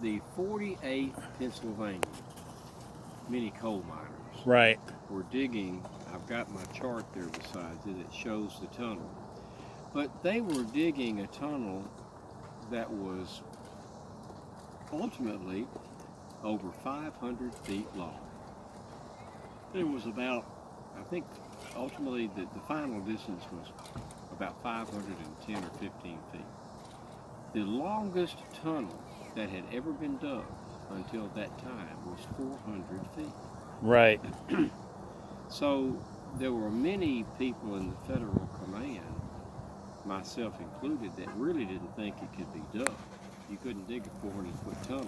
the 48th Pennsylvania, many coal miners Right. were digging. I've got my chart there besides it. It shows the tunnel. But they were digging a tunnel that was ultimately over 500 feet long. It was about, I think, ultimately the final distance was about 510 or 15 feet. The longest tunnel that had ever been dug until that time was 400 feet. Right. So there were many people in the federal command, myself included, that really didn't think it could be done. You couldn't dig a 400-foot tunnel,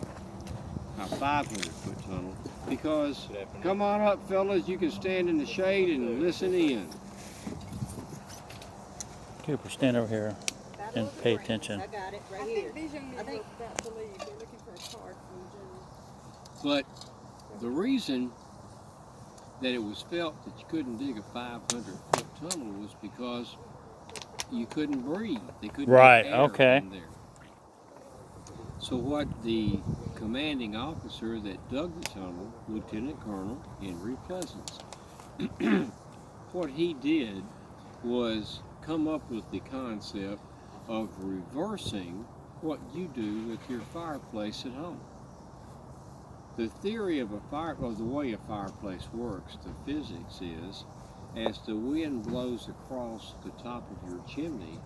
a 500-foot tunnel, because, come on up, fellas, you can stand in the shade and listen in. Cooper, stand over here and pay attention. I got it right I here. think these young men are about to leave. They're looking for a card from Jim. But the reason that it was felt that you couldn't dig a 500-foot tunnel was because you couldn't breathe. They couldn't Right, get air okay. in there. So what the commanding officer that dug the tunnel, Lieutenant Colonel Henry Pleasance, what he did was come up with the concept of reversing what you do with your fireplace at home. The theory of the way a fireplace works, the physics is, as the wind blows across the top of your chimney,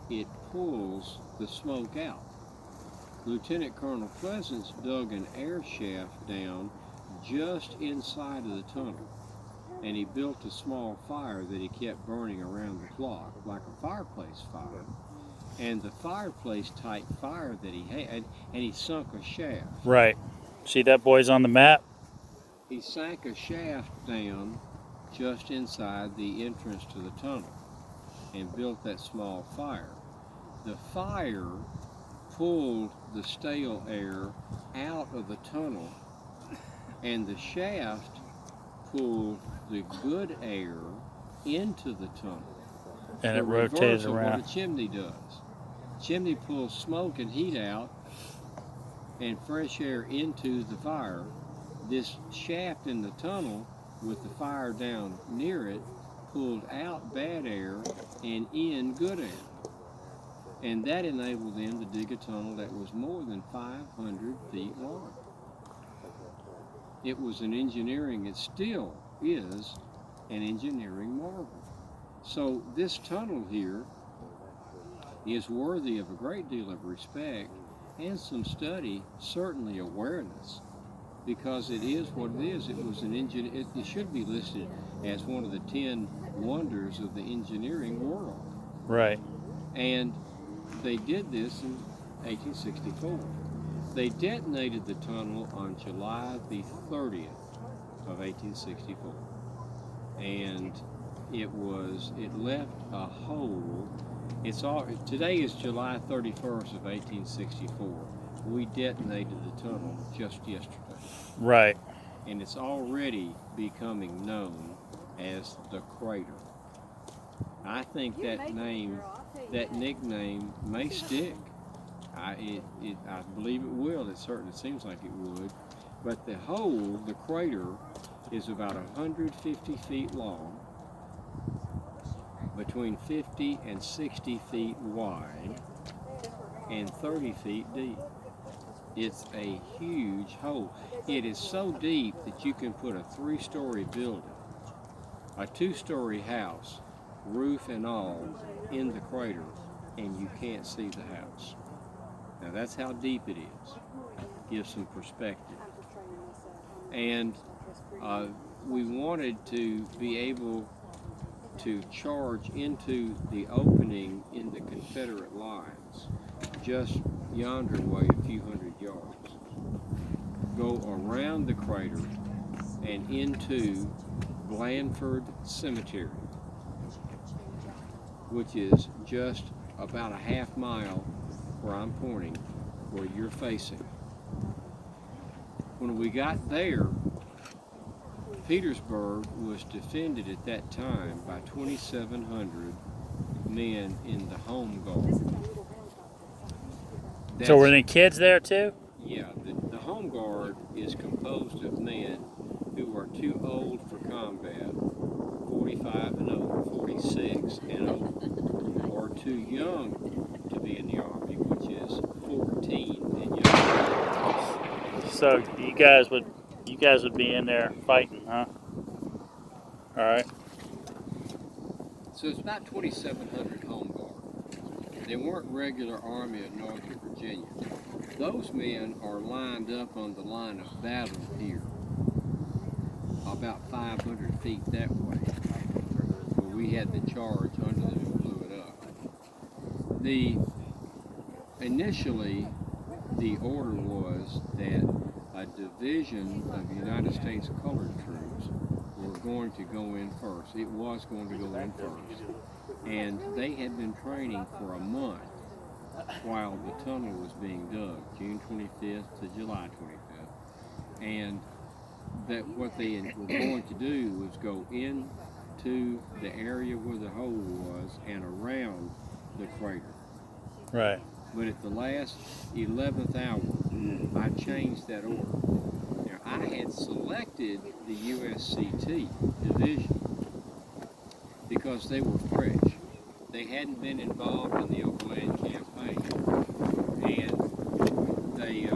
it pulls the smoke out. Lieutenant Colonel Pleasance dug an air shaft down just inside of the tunnel, and he built a small fire that he kept burning around the clock, like a fireplace fire. And the fireplace type fire that he had, and he sunk a shaft. Right. See that, boys, on the map? He sank a shaft down just inside the entrance to the tunnel and built that small fire. The fire pulled the stale air out of the tunnel, and the shaft pulled the good air into the tunnel. And The it rotates reverse of around. what a chimney does. Chimney pulls smoke and heat out and fresh air into the fire. This shaft in the tunnel with the fire down near it pulled out bad air and in good air. And that enabled them to dig a tunnel that was more than 500 feet long. It was an engineering, it still is an engineering marvel. So this tunnel here is worthy of a great deal of respect and some study, certainly awareness, because it is what it is. It was an it should be listed as one of the 10 wonders of the engineering world. Right. And they did this in 1864. They detonated the tunnel on July the 30th of 1864. And it left a hole. Today is July 31st of 1864. We detonated the tunnel just yesterday. Right. And it's already becoming known as the crater. I think that nickname may stick. I believe it will. It certainly seems like it would. But the hole, the crater, is about 150 feet long, between 50 and 60 feet wide, and 30 feet deep. It's a huge hole. It is so deep that you can put a 3-story building, a 2-story house, roof and all, in the crater, and you can't see the house. Now that's how deep it is. Gives some perspective. And we wanted to be able to charge into the opening in the Confederate lines, just yonder way, a few hundred yards. Go around the crater and into Blandford Cemetery, which is just about a half mile where I'm pointing, where you're facing. When we got there, Petersburg was defended at that time by 2,700 men in the home guard. So were there any kids there too? Yeah, The home guard is composed of men who are too old for combat, 45 and over, 46 and over, or too young to be in the Army, which is 14 and younger. So you guys would be in there fighting, huh? All right. So it's about 2,700 home guard. They weren't regular Army of Northern Virginia. Those men are lined up on the line of battle here, about 500 feet that way, where we had the charge under them and blew it up. Initially, the order was that a division of United States colored troops were going to go in first. It was going to go in first. And they had been training for a month while the tunnel was being dug, June 25th to July 25th. And that what they were going to do was go into the area where the hole was and around the crater. Right. But at the last 11th hour, I changed that order. Now, I had selected the USCT division because they were fresh. They hadn't been involved in the overland campaign, and they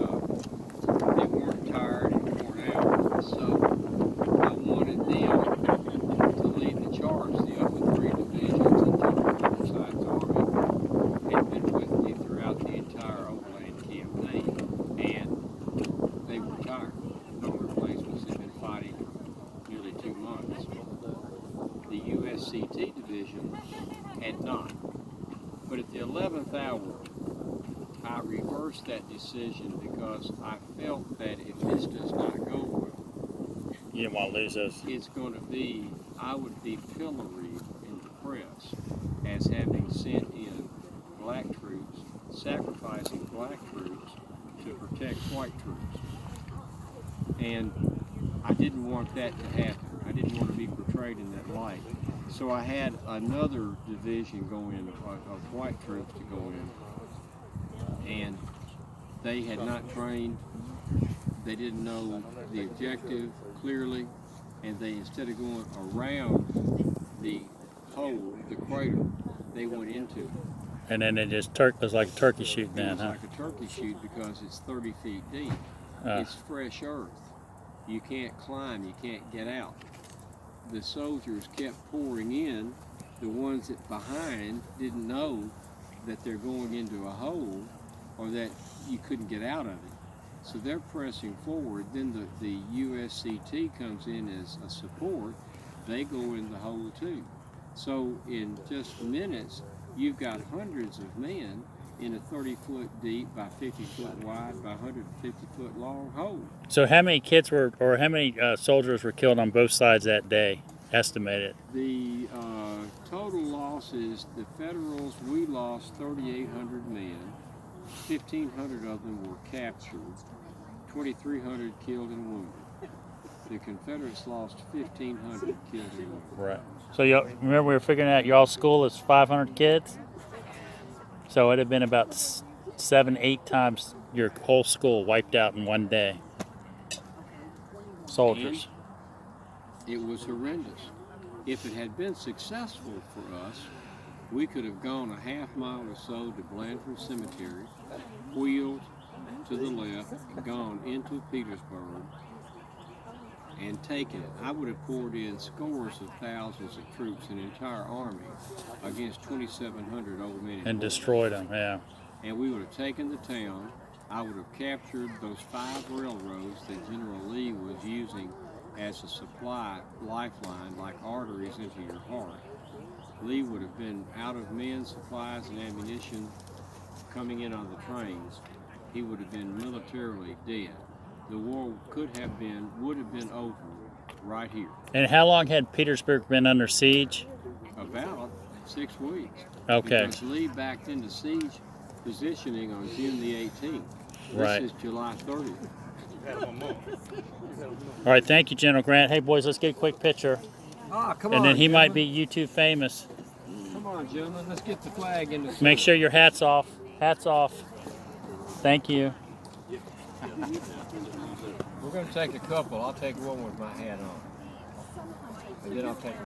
weren't tired and worn out. So I wanted them to lead the charge. The other three divisions in General Forsyth's Army had been with me throughout the entire overland campaign, and they were tired. No replacements had been fighting for nearly 2 months. The USCT division had not. But at the 11th hour, I reversed that decision because I felt that if this does not go well, You didn't want to lose those. it's going to be, I would be pilloried in the press as having sent in black troops, sacrificing black troops to protect white troops. And I didn't want that to happen. I didn't want to be portrayed in that light. So I had another division go in of white troops to go in, and they had not trained. They didn't know the objective clearly, and they, instead of going around the hole, the crater, they went into it. And then it just it was like a turkey shoot It then, was huh? like a turkey shoot because it's 30 feet deep. It's fresh earth. You can't climb, you can't get out. The soldiers kept pouring in. The ones that behind didn't know that they're going into a hole or that you couldn't get out of it. So they're pressing forward. Then the USCT comes in as a support. They go in the hole too. So in just minutes, you've got hundreds of men in a 30-foot deep by 50-foot wide by 150-foot long hole. So how many kids were, or how many soldiers were killed on both sides that day, estimated? The total losses, the Federals, we lost 3,800 men. 1,500 of them were captured. 2,300 killed and wounded. The Confederates lost 1,500 killed and wounded. Right. So y'all remember we were figuring out y'all's school is 500 kids? So it'd have been about 7-8 times your whole school wiped out in one day. Soldiers. And it was horrendous. If it had been successful for us, we could have gone a half mile or so to Blandford Cemetery, wheeled to the left, and gone into Petersburg, and taken it. I would have poured in scores of thousands of troops, an entire army, against 2,700 old men And destroyed them, yeah. And we would have taken the town. I would have captured those 5 railroads that General Lee was using as a supply lifeline, like arteries into your heart. Lee would have been out of men, supplies, and ammunition coming in on the trains. He would have been militarily dead. The war would have been over right here. And how long had Petersburg been under siege? About 6 weeks. Okay. Because Lee backed into siege positioning on June the 18th. Right. This is July 30th. All right, thank you, General Grant. Hey, boys, let's get a quick picture. Come And then he might be YouTube famous. Come on, gentlemen. Let's get the flag in the Make sure your hat's off. Hats off. Thank you. We're going to take a couple. I'll take one with my hat on. And then I'll take